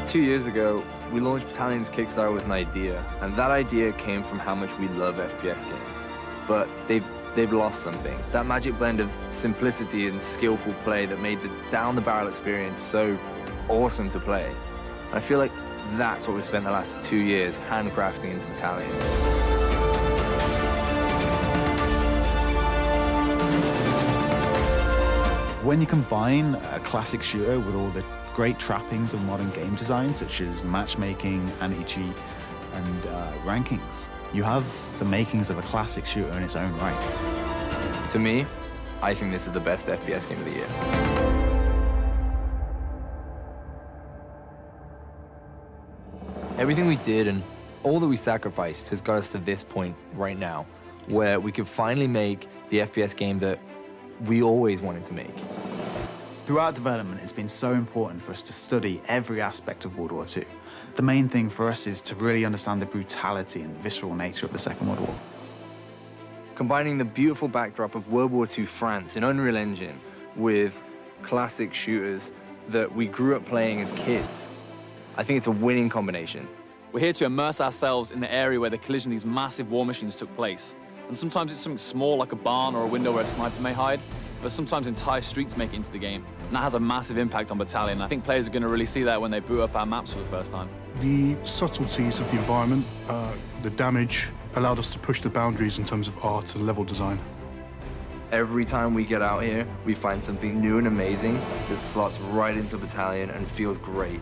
2 years ago, we launched Battalion's Kickstarter with an idea, and that idea came from how much we love FPS games. But they've lost something. That magic blend of simplicity and skillful play that made the down-the-barrel experience so awesome to play. And I feel like that's what we spent the last 2 years handcrafting into Battalion. When you combine a classic shooter with all the great trappings of modern game design, such as matchmaking, anti-cheat, and rankings, you have the makings of a classic shooter in its own right. To me, I think this is the best FPS game of the year. Everything we did and all that we sacrificed has got us to this point right now, where we can finally make the FPS game that we always wanted to make. Throughout development, it's been so important for us to study every aspect of World War II. The main thing for us is to really understand the brutality and the visceral nature of the Second World War. Combining the beautiful backdrop of World War II France in Unreal Engine with classic shooters that we grew up playing as kids, I think it's a winning combination. We're here to immerse ourselves in the area where the collision of these massive war machines took place. And sometimes it's something small like a barn or a window where a sniper may hide, but sometimes entire streets make it into the game. And that has a massive impact on Battalion. I think players are going to really see that when they boot up our maps for the first time. The subtleties of the environment, the damage, allowed us to push the boundaries in terms of art and level design. Every time we get out here, we find something new and amazing that slots right into Battalion and feels great.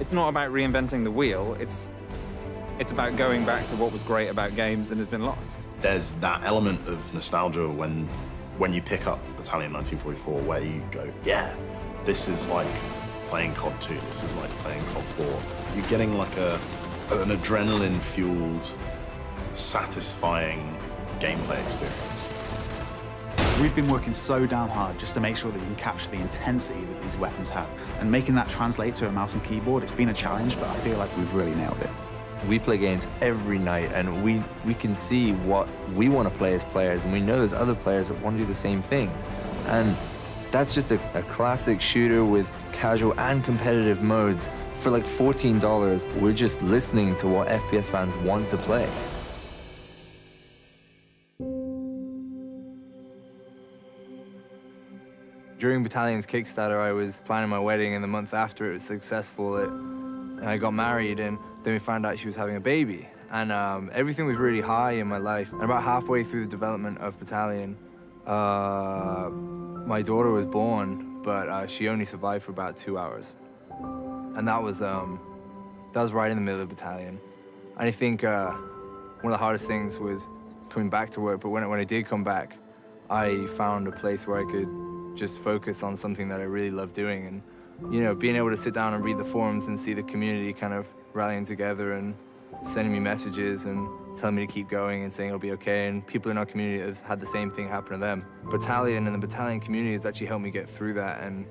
It's not about reinventing the wheel, it's about going back to what was great about games and has been lost. There's that element of nostalgia when you pick up Battalion 1944 where you go, yeah, this is like playing COD 2, this is like playing COD 4. You're getting like an adrenaline-fueled, satisfying gameplay experience. We've been working so damn hard just to make sure that we can capture the intensity that these weapons have. And making that translate to a mouse and keyboard, it's been a challenge, but I feel like we've really nailed it. We play games every night, and we can see what we want to play as players, and we know there's other players that want to do the same things. And that's just a classic shooter with casual and competitive modes for like $14. We're just listening to what FPS fans want to play. During Battalion's Kickstarter, I was planning my wedding, and the month after it was successful, I got married, and then we found out she was having a baby. And everything was really high in my life. And about halfway through the development of Battalion, my daughter was born, but she only survived for about 2 hours. And that was right in the middle of Battalion. And I think one of the hardest things was coming back to work, but when I did come back, I found a place where I could just focus on something that I really love doing. And, you know, being able to sit down and read the forums and see the community kind of rallying together and sending me messages and telling me to keep going and saying it'll be okay, and people in our community have had the same thing happen to them. Battalion and the Battalion community has actually helped me get through that, and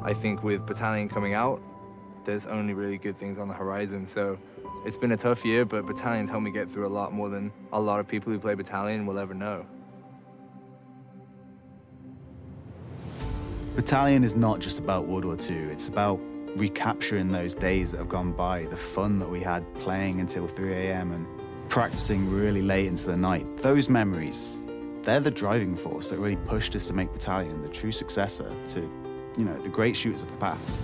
I think with Battalion coming out, there's only really good things on the horizon. So it's been a tough year, but Battalion's helped me get through a lot more than a lot of people who play Battalion will ever know. Battalion is not just about World War II, it's about recapturing those days that have gone by, the fun that we had playing until 3 a.m. and practicing really late into the night. Those memories, they're the driving force that really pushed us to make Battalion the true successor to, you know, the great shooters of the past.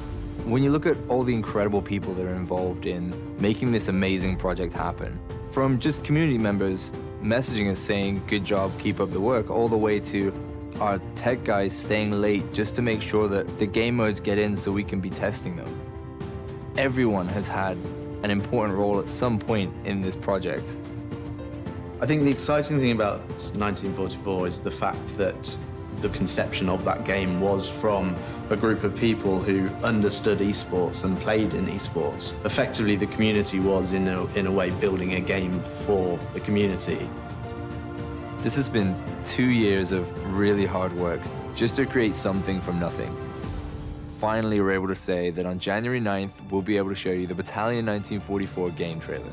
When you look at all the incredible people that are involved in making this amazing project happen, from just community members messaging us saying, good job, keep up the work, all the way to our tech guys staying late just to make sure that the game modes get in so we can be testing them. Everyone has had an important role at some point in this project. I think the exciting thing about 1944 is the fact that the conception of that game was from a group of people who understood esports and played in esports. Effectively, the community was, in a way, building a game for the community. This has been 2 years of really hard work just to create something from nothing. Finally, we're able to say that on January 9th, we'll be able to show you the Battalion 1944 game trailer.